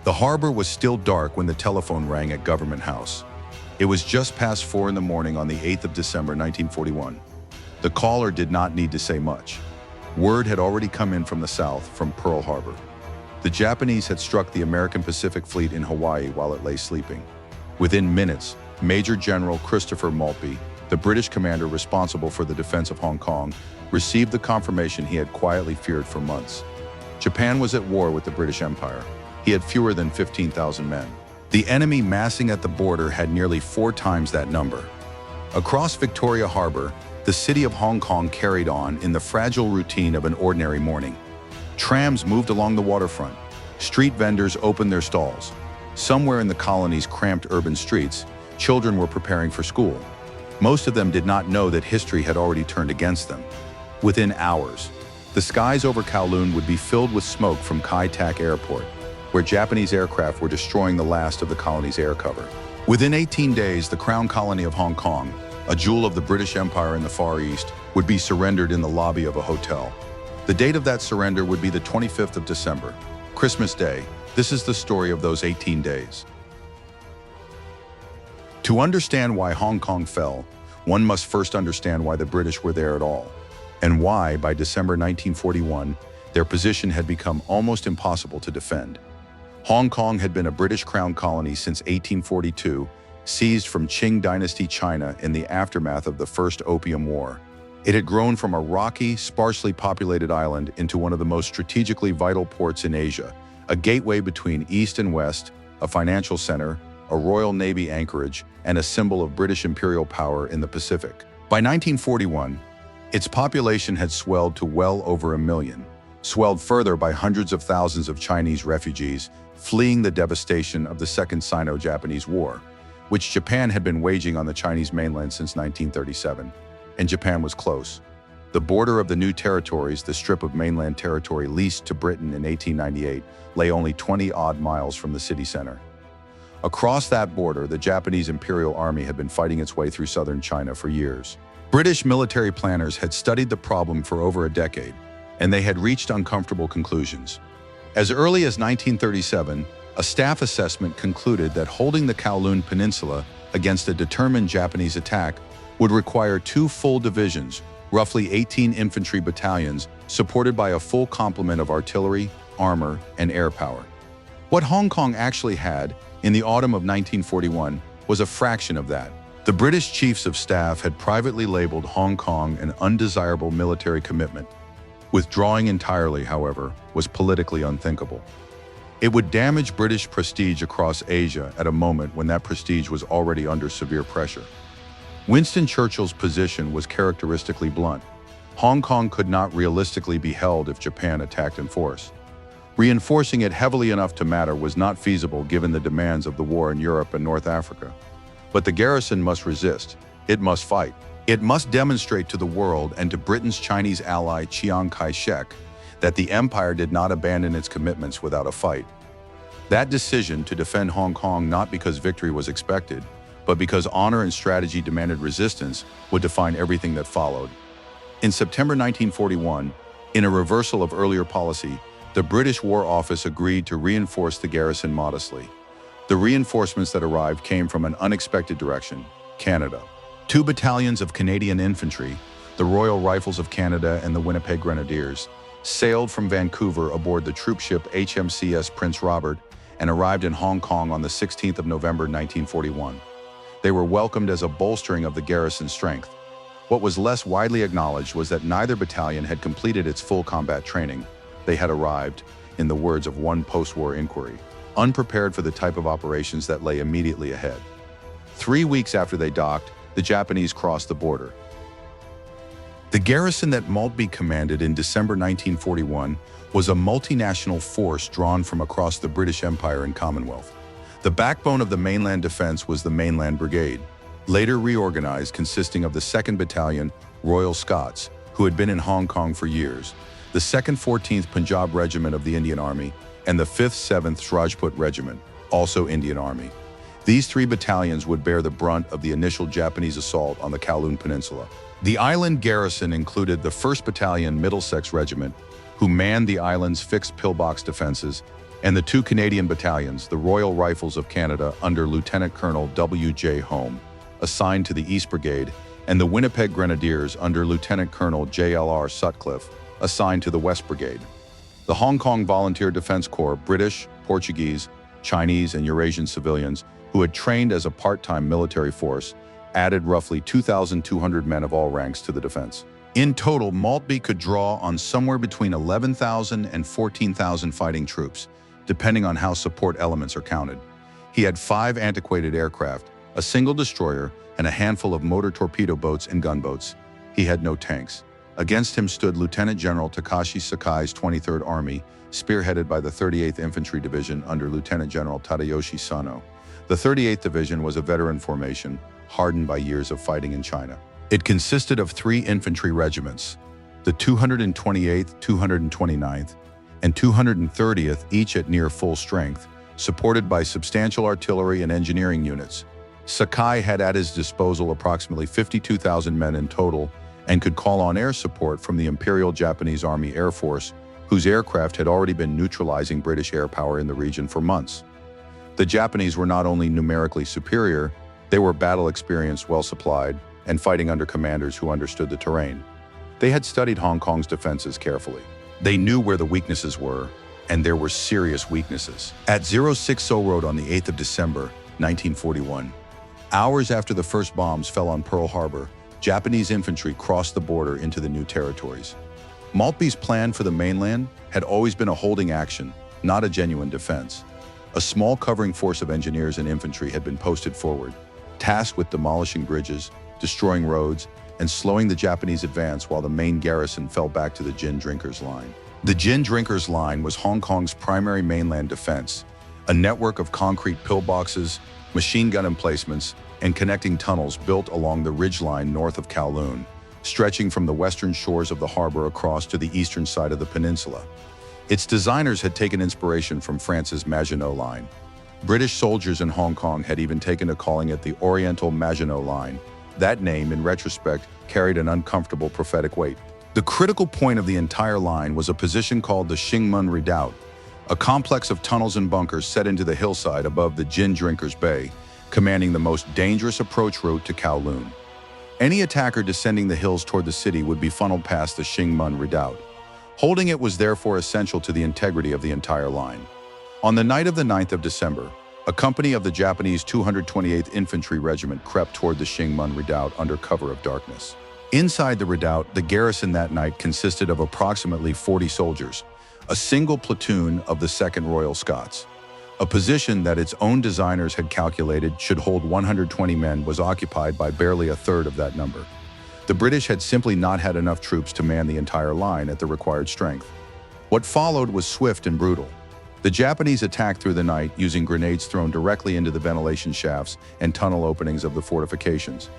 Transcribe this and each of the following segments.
The harbor was still dark when the telephone rang at Government House. It was just past 4 in the morning on the 8th of December, 1941. The caller did not need to say much. Word had already come in from the south, from Pearl Harbor. The Japanese had struck the American Pacific Fleet in Hawaii while it lay sleeping. Within minutes, Major General Christopher Maltby, the British commander responsible for the defense of Hong Kong, received the confirmation he had quietly feared for months. Japan was at war with the British Empire. He had fewer than 15,000 men. The enemy massing at the border had nearly 4 times that number. Across Victoria Harbour, the city of Hong Kong carried on in the fragile routine of an ordinary morning. Trams moved along the waterfront. Street vendors opened their stalls. Somewhere in the colony's cramped urban streets, children were preparing for school. Most of them did not know that history had already turned against them. Within hours, the skies over Kowloon would be filled with smoke from Kai Tak Airport, where Japanese aircraft were destroying the last of the colony's air cover. Within 18 days, the Crown Colony of Hong Kong, a jewel of the British Empire in the Far East, would be surrendered in the lobby of a hotel. The date of that surrender would be the 25th of December, Christmas Day. This is the story of those 18 days. To understand why Hong Kong fell, one must first understand why the British were there at all, and why, by December 1941, their position had become almost impossible to defend. Hong Kong had been a British Crown colony since 1842, seized from Qing Dynasty China in the aftermath of the First Opium War. It had grown from a rocky, sparsely populated island into one of the most strategically vital ports in Asia, a gateway between East and West, a financial center, a Royal Navy anchorage, and a symbol of British imperial power in the Pacific. By 1941, its population had swelled to well over 1 million, swelled further by hundreds of thousands of Chinese refugees fleeing the devastation of the Second Sino-Japanese War, which Japan had been waging on the Chinese mainland since 1937. And Japan was close. The border of the new territories, the strip of mainland territory leased to Britain in 1898, lay only 20-odd miles from the city center. Across that border, the Japanese Imperial Army had been fighting its way through southern China for years. British military planners had studied the problem for over a decade, and they had reached uncomfortable conclusions. As early as 1937, a staff assessment concluded that holding the Kowloon Peninsula against a determined Japanese attack would require 2 full divisions, roughly 18 infantry battalions, supported by a full complement of artillery, armor, and air power. What Hong Kong actually had, in the autumn of 1941, was a fraction of that. The British Chiefs of Staff had privately labeled Hong Kong an undesirable military commitment. Withdrawing entirely, however, was politically unthinkable. It would damage British prestige across Asia at a moment when that prestige was already under severe pressure. Winston Churchill's position was characteristically blunt. Hong Kong could not realistically be held if Japan attacked in force. Reinforcing it heavily enough to matter was not feasible given the demands of the war in Europe and North Africa. But the garrison must resist. It must fight. It must demonstrate to the world and to Britain's Chinese ally Chiang Kai-shek that the empire did not abandon its commitments without a fight. That decision to defend Hong Kong not because victory was expected, but because honor and strategy demanded resistance, would define everything that followed. In September 1941, in a reversal of earlier policy, the British War Office agreed to reinforce the garrison modestly. The reinforcements that arrived came from an unexpected direction: Canada. 2 battalions of Canadian infantry, the Royal Rifles of Canada and the Winnipeg Grenadiers, sailed from Vancouver aboard the troop ship HMCS Prince Robert and arrived in Hong Kong on the 16th of November 1941. They were welcomed as a bolstering of the garrison's strength. What was less widely acknowledged was that neither battalion had completed its full combat training. They had arrived, in the words of one post-war inquiry, unprepared for the type of operations that lay immediately ahead. 3 weeks after they docked, the Japanese crossed the border. The garrison that Maltby commanded in December 1941 was a multinational force drawn from across the British Empire and Commonwealth. The backbone of the mainland defense was the Mainland Brigade, later reorganized, consisting of the 2nd Battalion, Royal Scots, who had been in Hong Kong for years, the 2nd 14th Punjab Regiment of the Indian Army, and the 5th 7th Rajput Regiment, also Indian Army. These 3 battalions would bear the brunt of the initial Japanese assault on the Kowloon Peninsula. The island garrison included the 1st Battalion Middlesex Regiment, who manned the island's fixed pillbox defenses, and the two Canadian battalions, the Royal Rifles of Canada under Lieutenant Colonel W.J. Home, assigned to the East Brigade, and the Winnipeg Grenadiers under Lieutenant Colonel J.L.R. Sutcliffe, assigned to the West Brigade. The Hong Kong Volunteer Defence Corps, British, Portuguese, Chinese, and Eurasian civilians who had trained as a part-time military force, added roughly 2,200 men of all ranks to the defense. In total, Maltby could draw on somewhere between 11,000 and 14,000 fighting troops, depending on how support elements are counted. He had 5 antiquated aircraft, a single destroyer, and a handful of motor torpedo boats and gunboats. He had no tanks. Against him stood Lieutenant General Takashi Sakai's 23rd Army, spearheaded by the 38th Infantry Division under Lieutenant General Tadayoshi Sano. The 38th Division was a veteran formation, hardened by years of fighting in China. It consisted of 3 infantry regiments, the 228th, 229th, and 230th, each at near full strength, supported by substantial artillery and engineering units. Sakai had at his disposal approximately 52,000 men in total and could call on air support from the Imperial Japanese Army Air Force, whose aircraft had already been neutralizing British air power in the region for months. The Japanese were not only numerically superior, they were battle-experienced, well-supplied, and fighting under commanders who understood the terrain. They had studied Hong Kong's defenses carefully. They knew where the weaknesses were, and there were serious weaknesses. At 060 Road on the 8th of December, 1941, hours after the first bombs fell on Pearl Harbor, Japanese infantry crossed the border into the new territories. Maltby's plan for the mainland had always been a holding action, not a genuine defense. A small covering force of engineers and infantry had been posted forward, tasked with demolishing bridges, destroying roads, and slowing the Japanese advance while the main garrison fell back to the Gin Drinkers Line. The Gin Drinkers Line was Hong Kong's primary mainland defense, a network of concrete pillboxes, machine gun emplacements, and connecting tunnels built along the ridgeline north of Kowloon, stretching from the western shores of the harbor across to the eastern side of the peninsula. Its designers had taken inspiration from France's Maginot Line. British soldiers in Hong Kong had even taken to calling it the Oriental Maginot Line. That name, in retrospect, carried an uncomfortable prophetic weight. The critical point of the entire line was a position called the Shing Mun Redoubt, a complex of tunnels and bunkers set into the hillside above the Gin Drinkers Bay, commanding the most dangerous approach route to Kowloon. Any attacker descending the hills toward the city would be funneled past the Shing Mun Redoubt. Holding it was therefore essential to the integrity of the entire line. On the night of the 9th of December, a company of the Japanese 228th Infantry Regiment crept toward the Shing Mun Redoubt under cover of darkness. Inside the redoubt, the garrison that night consisted of approximately 40 soldiers, a single platoon of the 2nd Royal Scots. A position that its own designers had calculated should hold 120 men was occupied by barely a third of that number. The British had simply not had enough troops to man the entire line at the required strength. What followed was swift and brutal. The Japanese attacked through the night using grenades thrown directly into the ventilation shafts and tunnel openings of the fortifications.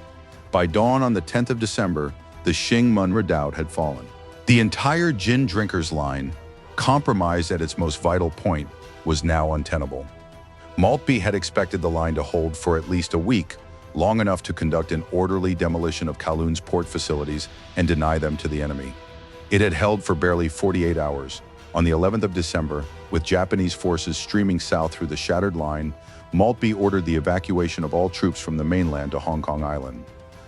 By dawn on the 10th of December, the Shing Mun Redoubt had fallen. The entire Gin Drinkers Line, compromised at its most vital point, was now untenable. Maltby had expected the line to hold for at least a week, long enough to conduct an orderly demolition of Kowloon's port facilities and deny them to the enemy. It had held for barely 48 hours. On the 11th of December, with Japanese forces streaming south through the shattered line, Maltby ordered the evacuation of all troops from the mainland to Hong Kong Island.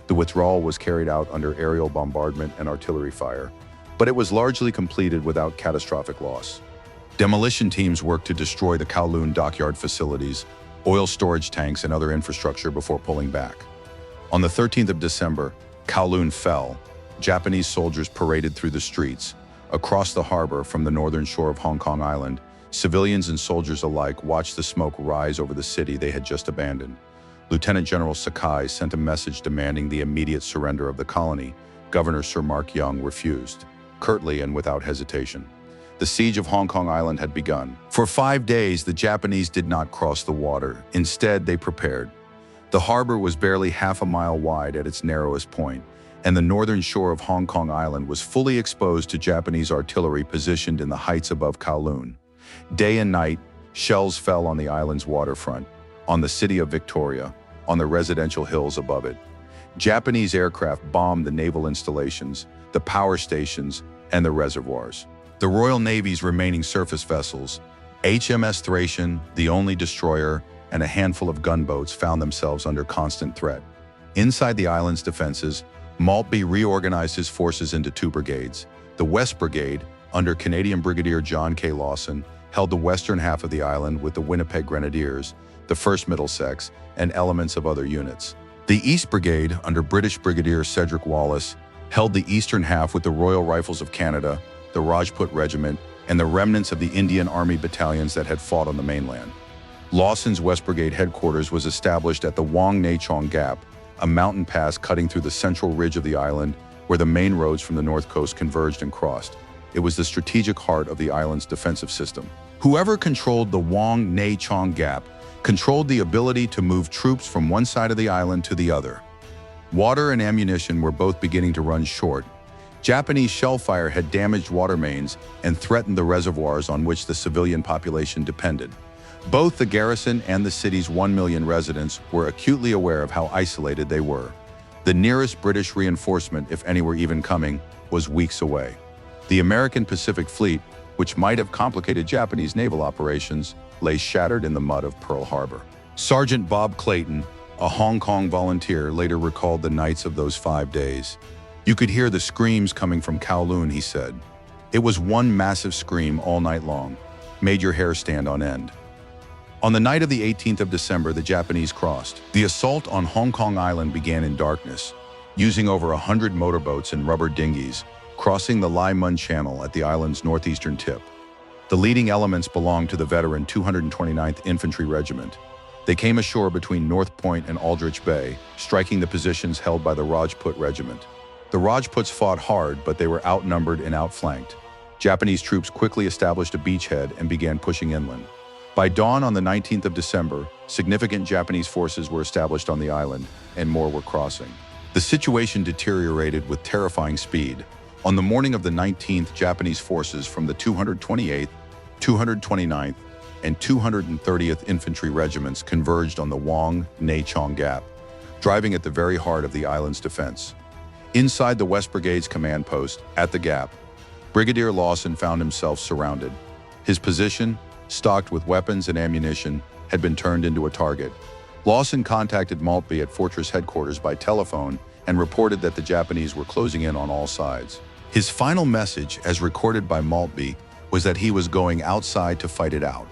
The withdrawal was carried out under aerial bombardment and artillery fire, but it was largely completed without catastrophic loss. Demolition teams worked to destroy the Kowloon dockyard facilities, oil storage tanks, and other infrastructure before pulling back. On the 13th of December, Kowloon fell. Japanese soldiers paraded through the streets. Across the harbor from the northern shore of Hong Kong Island, civilians and soldiers alike watched the smoke rise over the city they had just abandoned. Lieutenant General Sakai sent a message demanding the immediate surrender of the colony. Governor Sir Mark Young refused, curtly and without hesitation. The siege of Hong Kong Island had begun. For 5 days, the Japanese did not cross the water. Instead, they prepared. The harbor was barely half a mile wide at its narrowest point, and the northern shore of Hong Kong Island was fully exposed to Japanese artillery positioned in the heights above Kowloon. Day and night, shells fell on the island's waterfront, on the city of Victoria, on the residential hills above it. Japanese aircraft bombed the naval installations, the power stations, and the reservoirs. The Royal Navy's remaining surface vessels, HMS Thracian, the only destroyer, and a handful of gunboats found themselves under constant threat. Inside the island's defenses, Maltby reorganized his forces into two brigades. The West Brigade, under Canadian Brigadier John K. Lawson, held the western half of the island with the Winnipeg Grenadiers, the 1st Middlesex, and elements of other units. The East Brigade, under British Brigadier Cedric Wallace, held the eastern half with the Royal Rifles of Canada, the Rajput Regiment, and the remnants of the Indian Army battalions that had fought on the mainland. Lawson's West Brigade headquarters was established at the Wong Nei Chong Gap, a mountain pass cutting through the central ridge of the island where the main roads from the north coast converged and crossed. It was the strategic heart of the island's defensive system. Whoever controlled the Wong Nei Chong Gap controlled the ability to move troops from one side of the island to the other. Water and ammunition were both beginning to run short. Japanese shell fire had damaged water mains and threatened the reservoirs on which the civilian population depended. Both the garrison and the city's 1 million residents were acutely aware of how isolated they were. The nearest British reinforcement, if any were even coming, was weeks away. The American Pacific Fleet, which might have complicated Japanese naval operations, lay shattered in the mud of Pearl Harbor. Sergeant Bob Clayton, a Hong Kong volunteer, later recalled the nights of those 5 days. "You could hear the screams coming from Kowloon," he said. "It was one massive scream all night long. Made your hair stand on end." On the night of the 18th of December, the Japanese crossed. The assault on Hong Kong Island began in darkness, using over 100 motorboats and rubber dinghies, crossing the Lai Mun Channel at the island's northeastern tip. The leading elements belonged to the veteran 229th Infantry Regiment. They came ashore between North Point and Aldrich Bay, striking the positions held by the Rajput Regiment. The Rajputs fought hard, but they were outnumbered and outflanked. Japanese troops quickly established a beachhead and began pushing inland. By dawn on the 19th of December, significant Japanese forces were established on the island, and more were crossing. The situation deteriorated with terrifying speed. On the morning of the 19th, Japanese forces from the 228th, 229th, and 230th Infantry Regiments converged on the Wong Nei Chong Gap, driving at the very heart of the island's defense. Inside the West Brigade's command post, at the Gap, Brigadier Lawson found himself surrounded. His position, stocked with weapons and ammunition, had been turned into a target. Lawson contacted Maltby at Fortress headquarters by telephone and reported that the Japanese were closing in on all sides. His final message, as recorded by Maltby, was that he was going outside to fight it out.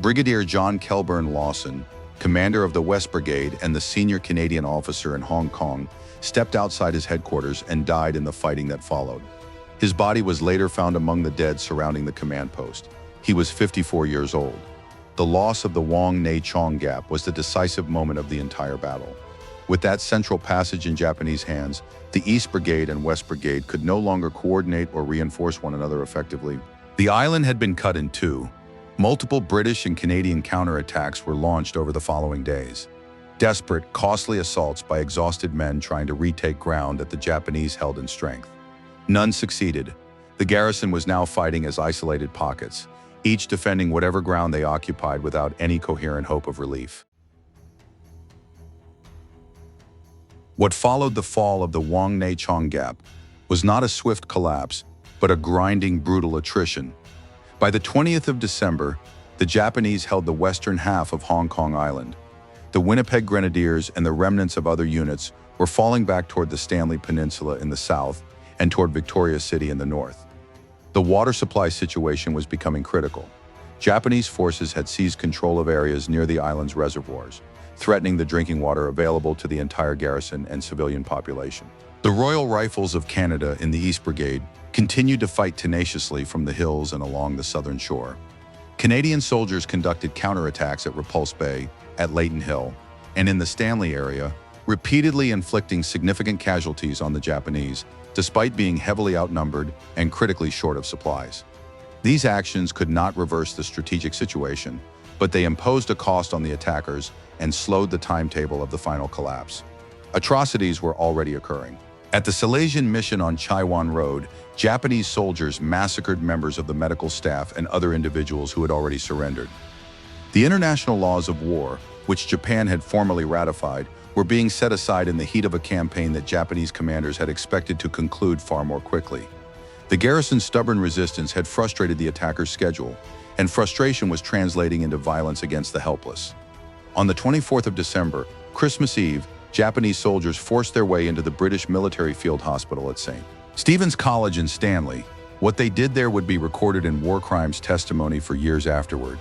Brigadier John Kelburn Lawson, commander of the West Brigade and the senior Canadian officer in Hong Kong, stepped outside his headquarters and died in the fighting that followed. His body was later found among the dead surrounding the command post. He was 54 years old. The loss of the Wong Nei Chong Gap was the decisive moment of the entire battle. With that central passage in Japanese hands, the East Brigade and West Brigade could no longer coordinate or reinforce one another effectively. The island had been cut in two. Multiple British and Canadian counterattacks were launched over the following days. Desperate, costly assaults by exhausted men trying to retake ground that the Japanese held in strength. None succeeded. The garrison was now fighting as isolated pockets, each defending whatever ground they occupied without any coherent hope of relief. What followed the fall of the Wong Nei Chong Gap was not a swift collapse, but a grinding, brutal attrition. By the 20th of December, the Japanese held the western half of Hong Kong Island. The Winnipeg Grenadiers and the remnants of other units were falling back toward the Stanley Peninsula in the south and toward Victoria City in the north. The water supply situation was becoming critical. Japanese forces had seized control of areas near the island's reservoirs, threatening the drinking water available to the entire garrison and civilian population. The Royal Rifles of Canada in the East Brigade continued to fight tenaciously from the hills and along the southern shore. Canadian soldiers conducted counterattacks at Repulse Bay, at Leighton Hill, and in the Stanley area, repeatedly inflicting significant casualties on the Japanese, despite being heavily outnumbered and critically short of supplies. These actions could not reverse the strategic situation, but they imposed a cost on the attackers and slowed the timetable of the final collapse. Atrocities were already occurring. At the Silesian mission on Chai Wan Road, Japanese soldiers massacred members of the medical staff and other individuals who had already surrendered. The international laws of war, which Japan had formally ratified, were being set aside in the heat of a campaign that Japanese commanders had expected to conclude far more quickly. The garrison's stubborn resistance had frustrated the attackers' schedule, and frustration was translating into violence against the helpless. On the 24th of December, Christmas Eve, Japanese soldiers forced their way into the British Military Field Hospital at St. Stephen's College in Stanley. What they did there would be recorded in war crimes testimony for years afterward.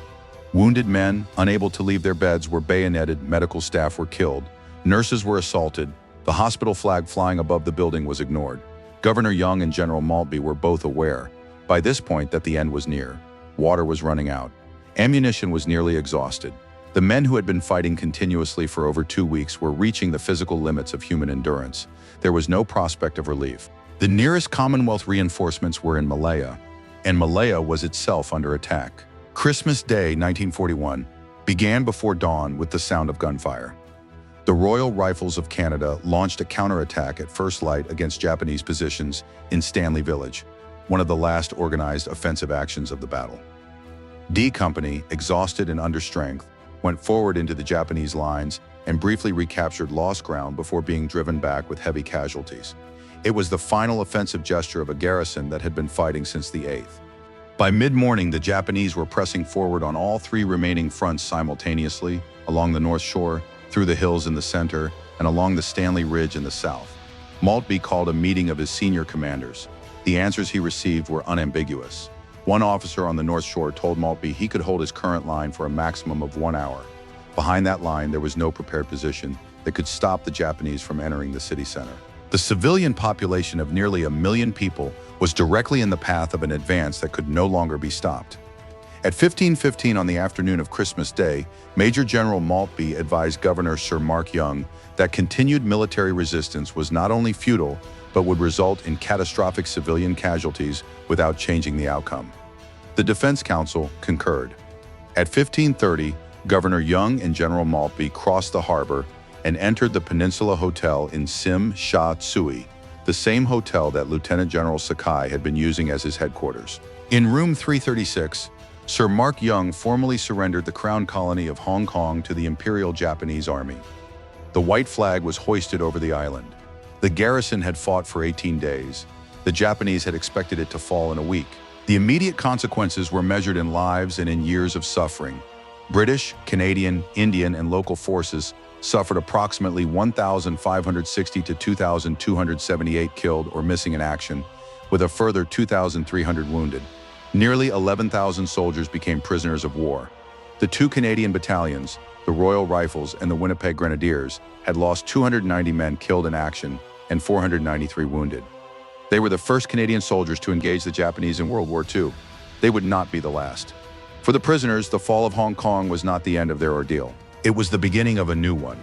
Wounded men, unable to leave their beds, were bayoneted, medical staff were killed, nurses were assaulted, the hospital flag flying above the building was ignored. Governor Young and General Maltby were both aware, by this point, that the end was near. Water was running out. Ammunition was nearly exhausted. The men who had been fighting continuously for over 2 weeks were reaching the physical limits of human endurance. There was no prospect of relief. The nearest Commonwealth reinforcements were in Malaya, and Malaya was itself under attack. Christmas Day, 1941, began before dawn with the sound of gunfire. The Royal Rifles of Canada launched a counterattack at first light against Japanese positions in Stanley Village, one of the last organized offensive actions of the battle. D Company, exhausted and under strength, went forward into the Japanese lines and briefly recaptured lost ground before being driven back with heavy casualties. It was the final offensive gesture of a garrison that had been fighting since the 8th. By mid-morning, the Japanese were pressing forward on all 3 remaining fronts simultaneously, along the North Shore, through the hills in the center, and along the Stanley Ridge in the south. Maltby called a meeting of his senior commanders. The answers he received were unambiguous. One officer on the North Shore told Maltby he could hold his current line for a maximum of 1 hour. Behind that line, there was no prepared position that could stop the Japanese from entering the city center. The civilian population of nearly 1 million people was directly in the path of an advance that could no longer be stopped. At 15:15 on the afternoon of Christmas Day, Major General Maltby advised Governor Sir Mark Young that continued military resistance was not only futile, but would result in catastrophic civilian casualties without changing the outcome. The Defense Council concurred. At 15:30, Governor Young and General Maltby crossed the harbor and entered the Peninsula Hotel in Sim Sha Tsui, the same hotel that Lieutenant General Sakai had been using as his headquarters. In room 336, Sir Mark Young formally surrendered the Crown Colony of Hong Kong to the Imperial Japanese Army. The white flag was hoisted over the island. The garrison had fought for 18 days. The Japanese had expected it to fall in a week. The immediate consequences were measured in lives and in years of suffering. British, Canadian, Indian, and local forces suffered approximately 1,560 to 2,278 killed or missing in action, with a further 2,300 wounded. Nearly 11,000 soldiers became prisoners of war. The 2 Canadian battalions, the Royal Rifles and the Winnipeg Grenadiers, had lost 290 men killed in action and 493 wounded. They were the first Canadian soldiers to engage the Japanese in World War II. They would not be the last. For the prisoners, the fall of Hong Kong was not the end of their ordeal. It was the beginning of a new one.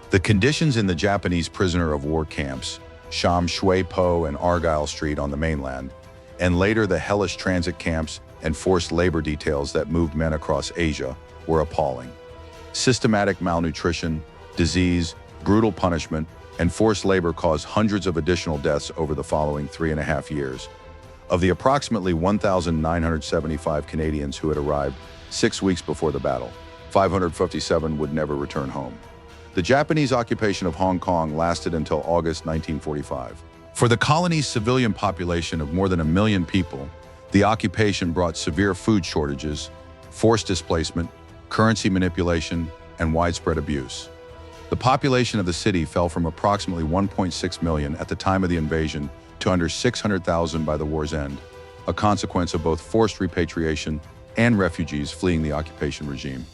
The conditions in the Japanese prisoner of war camps, Sham Shui Po and Argyle Street on the mainland, and later the hellish transit camps and forced labor details that moved men across Asia, were appalling. Systematic malnutrition, disease, brutal punishment, and forced labor caused hundreds of additional deaths over the following 3.5 years. Of the approximately 1,975 Canadians who had arrived 6 weeks before the battle, 557 would never return home. The Japanese occupation of Hong Kong lasted until August 1945. For the colony's civilian population of more than 1 million people, the occupation brought severe food shortages, forced displacement, currency manipulation, and widespread abuse. The population of the city fell from approximately 1.6 million at the time of the invasion to under 600,000 by the war's end, a consequence of both forced repatriation and refugees fleeing the occupation regime.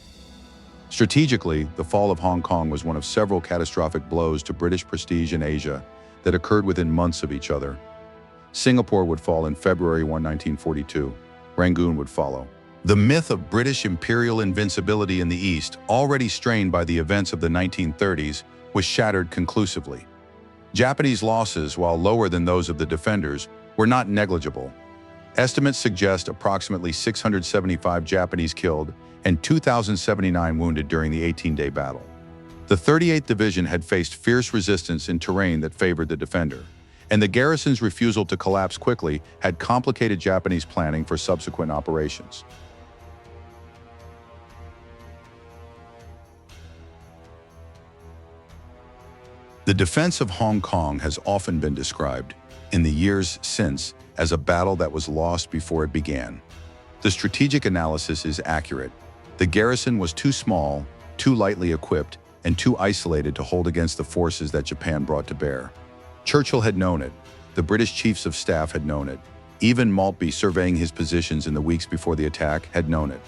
Strategically, the fall of Hong Kong was one of several catastrophic blows to British prestige in Asia that occurred within months of each other. Singapore would fall in February 1, 1942. Rangoon would follow. The myth of British imperial invincibility in the East, already strained by the events of the 1930s, was shattered conclusively. Japanese losses, while lower than those of the defenders, were not negligible. Estimates suggest approximately 675 Japanese killed and 2,079 wounded during the 18-day battle. The 38th Division had faced fierce resistance in terrain that favored the defender, and the garrison's refusal to collapse quickly had complicated Japanese planning for subsequent operations. The defense of Hong Kong has often been described, in the years since, as a battle that was lost before it began. The strategic analysis is accurate. The garrison was too small, too lightly equipped, and too isolated to hold against the forces that Japan brought to bear. Churchill had known it. The British chiefs of staff had known it. Even Maltby, surveying his positions in the weeks before the attack, had known it.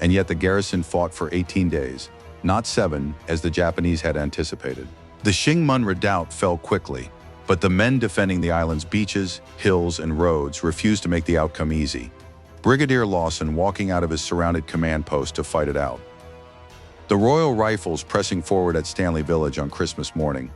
And yet the garrison fought for 18 days, not 7, as the Japanese had anticipated. The Shing Mun Redoubt fell quickly, but the men defending the island's beaches, hills, and roads refused to make the outcome easy. Brigadier Lawson walking out of his surrounded command post to fight it out. The Royal Rifles pressing forward at Stanley Village on Christmas morning.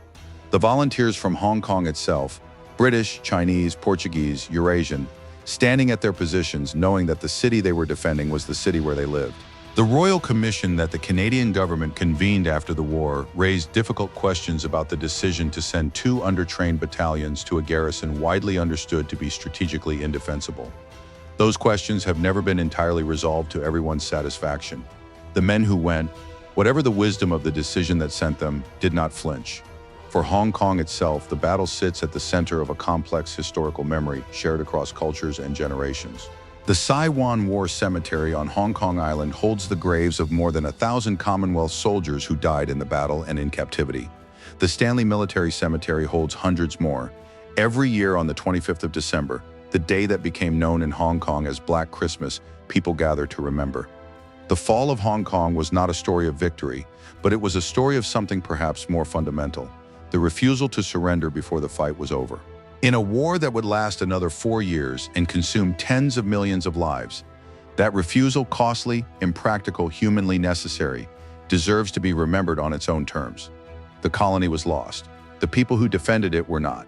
The volunteers from Hong Kong itself, British, Chinese, Portuguese, Eurasian, standing at their positions knowing that the city they were defending was the city where they lived. The Royal Commission that the Canadian government convened after the war raised difficult questions about the decision to send 2 undertrained battalions to a garrison widely understood to be strategically indefensible. Those questions have never been entirely resolved to everyone's satisfaction. The men who went, whatever the wisdom of the decision that sent them, did not flinch. For Hong Kong itself, the battle sits at the center of a complex historical memory shared across cultures and generations. The Sai Wan War Cemetery on Hong Kong Island holds the graves of more than 1,000 Commonwealth soldiers who died in the battle and in captivity. The Stanley Military Cemetery holds hundreds more. Every year on the 25th of December, the day that became known in Hong Kong as Black Christmas, people gather to remember. The fall of Hong Kong was not a story of victory, but it was a story of something perhaps more fundamental: the refusal to surrender before the fight was over. In a war that would last another 4 years and consume tens of millions of lives, that refusal, costly, impractical, humanly necessary, deserves to be remembered on its own terms. The colony was lost. The people who defended it were not.